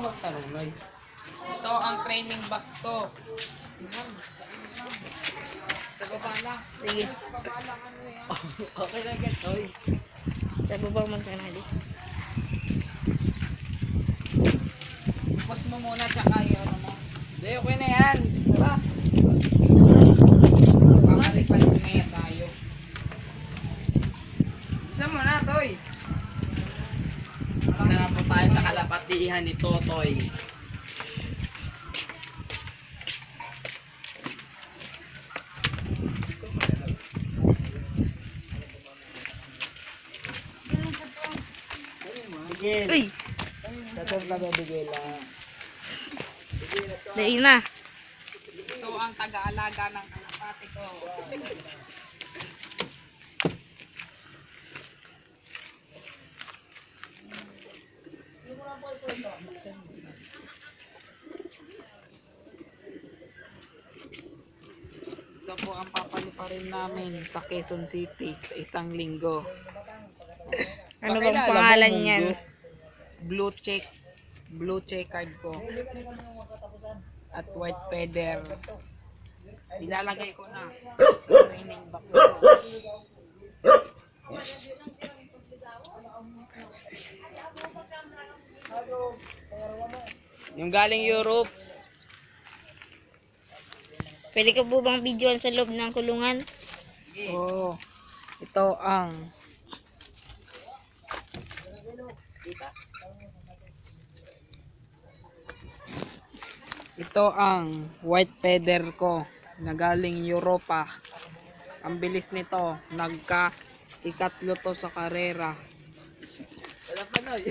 magtanong, Noy. Ito ang training box ko. Sa baba lang. Sige. Sa baba lang ano yan. Okay lang yan, Noy. Sa baba man ka na di. Pause mo muna tsaka yung ano mo. Hindi, okay na yan. Tara. Pamalipad ko na yan tayo. Isa mo na, Toy. Punta na po tayo sa kalapatihan ni Totoy. Uy! Sa na bibigay lang. Dali na. Ito ang taga-alaga ng kalapati ko. Ito po ang papaliparin namin sa Quezon City sa isang linggo. Ano bang pangalan niyan? Blue check. Blue check card ko. At white feather. Ilalagay ko na sa training box ko. Yung galing Europe. Pwede ka po bang videoan sa loob ng kulungan? Oh, ito ang white feather ko na galing Europa. Ang bilis nito, ikatlo to sa karera. Wala pa, Noy.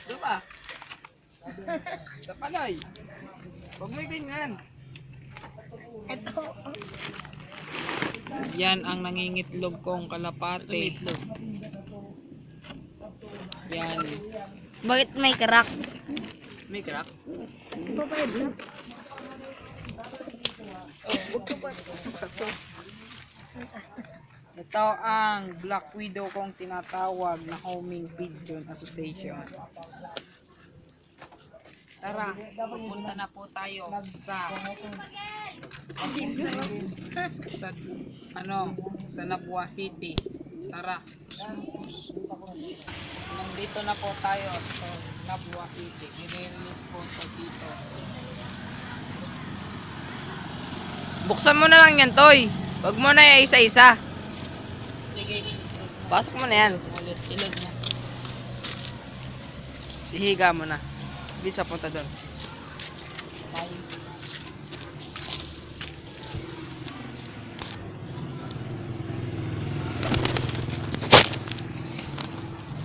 Ito pa. Ito pa, Noy. Huwag mo ganyan. Yan ang nangingitlog kong kalapate. Yan. Bakit may crack? May crack. Ito ang Black Widow kong tinatawag na Homing Pigeon Association. Tara, pupunta na po tayo sa Nabua City. Tara. Nandito na po tayo sa Nabua City. I-release po ito dito. Buksan mo na lang yan, Toy. Huwag mo na isa-isa. Sige, Pasok mo na yan. ulit ilog niya. Sihiga mo na. Bis papunta doon. Tayo.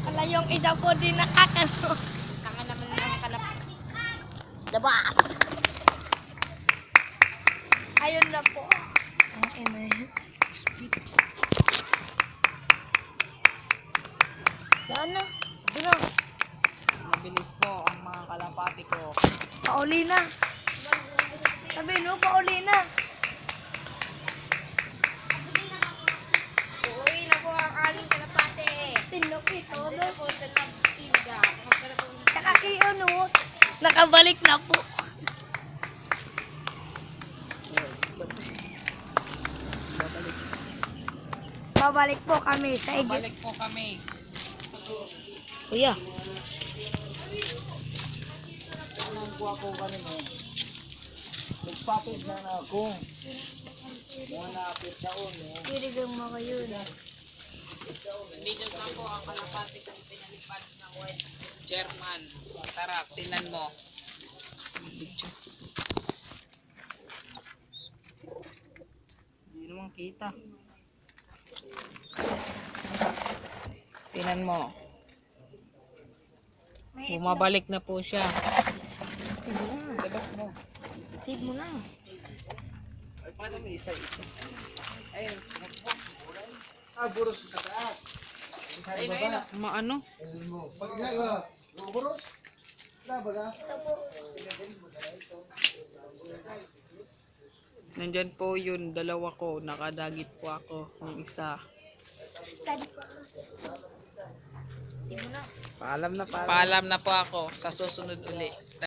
Wala yung isa po din nakakano. Tanga naman ng kalap. Labas! Ayun na po. Okay na yun. Daan na. Doon na. Mabilis po ang mga kalapati ko. Pauli na. Sabi no, pauli na. Uwi na po ang aming kalapate. Tinukit, Ano po sa Nagtiga. Tsaka kayo no, nakabalik na po. Babalik po kami sa Balik po kami. Kuya. Anong po ako kanino? Nagpapit na ako. Mga napit sa uno. Kirigang mo kayo na. Nandito na po ang kalapati kong pinalipad ng white German. Tara, tinan mo. Hindi naman kita. Tinan mo. Bumabalik na po siya. Sige na. Labas mo. Save mo na. Ay, paano may isa-isa? Ayun. Buros sa taas. Ayun, ayun. Maano? Pag ginagawa, buros? Laba na? Nandyan po yun, dalawa ko. Nakadagit po ako. Yung isa. Tadi pa. Save mo na. Paalam na, paalam. Paalam na po ako sa susunod uli.